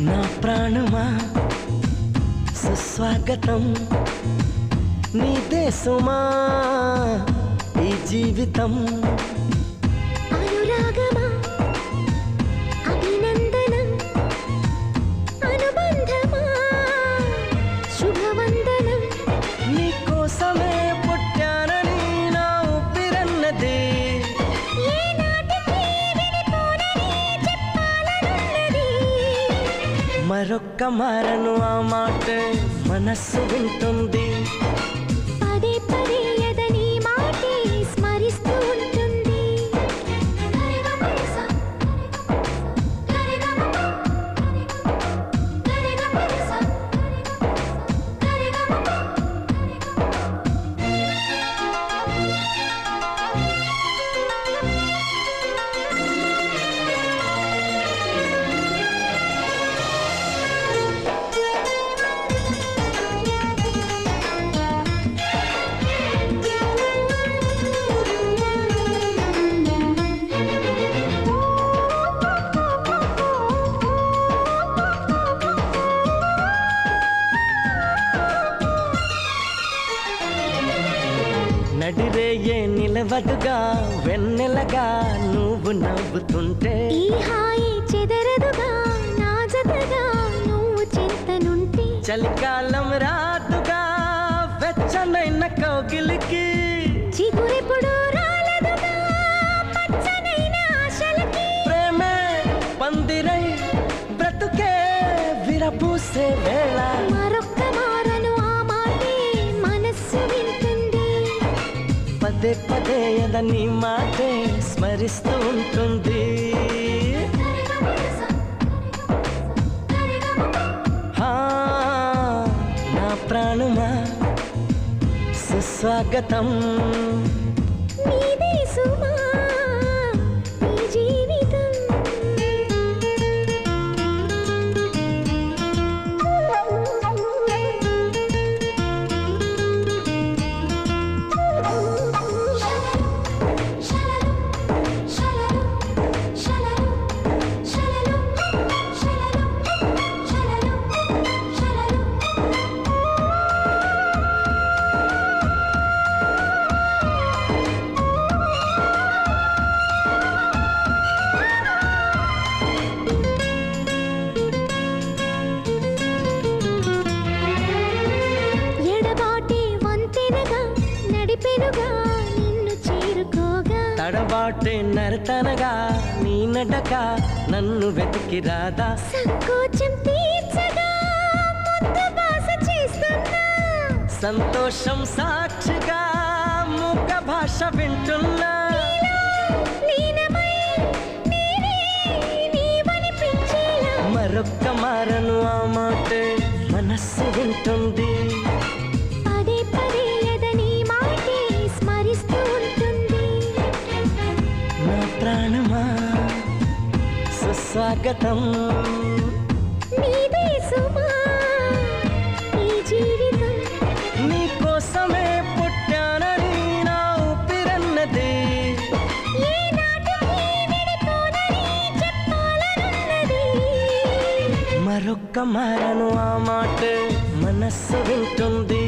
నా ప్రాణమా సుస్వాగతం నీదే సుమా ఈ జీవితం అనురాగమా అభినందనం అనుబంధమా శుభవందనం నీకోసమే పుట్టానని నా ఊపిరన్నది ఏనాటికి విడిపోనని చెప్పాలనున్నది మరొక్క మారను ఆ మాట మనస్సు వింటుంది పదే పదే ఎదని మాటే స్మరిస్తూ ఉంటుంది నడిరేయే నిలవదుగా వెన్నెలగా నువ్వు నవ్వుతుంటే ఈ హాయి చెదరదుగా నా జతగా నువ్వు చింతనుంటే చలికాలం రాదుగా వెచ్చనైన కౌగిలికి చిగురెప్పుడు రాలదుగా పచ్చనైన ఆశలకి ప్రేమే పందిరై బ్రతుకే విరపూసే వేళ మరొక్క మారను ఆ మాటే మనస్సు వింటుంది పదే పదే ఎదని మాటే స్మరిస్తూ ఉంటుంది హా, నా ప్రాణమా సుస్వాగతం నీదే సుమా నీ జీవితం ఎడబాటే వంతెనగా నడిపెనుగా నిన్ను చేరుకోగా తడబాటే నరతనగా నీ నడక నన్ను వెతికి రాదా సంకోచం తీర్చగా ముద్దు బాస చేస్తున్నా సంతోషం సాక్షిగా మూక భాష వింటున్నా లీనమై నేనే నీవనిపించేలా మరొక్క మారను ఆ మాట మనస్సు వింటుంది పదే పదే ఎదని మాటే స్మరిస్తూ ఉంటుంది నా ప్రాణమా సుస్వాగతం నీదే సుమా ఈ జీవితం నీకోసమే పుట్టానని నా ఊపిరన్నది ఏనాటికి విడిపోనని చెప్పాలనున్నది మరొక్క మారను ఆ మాట మనస్సు వింటుంది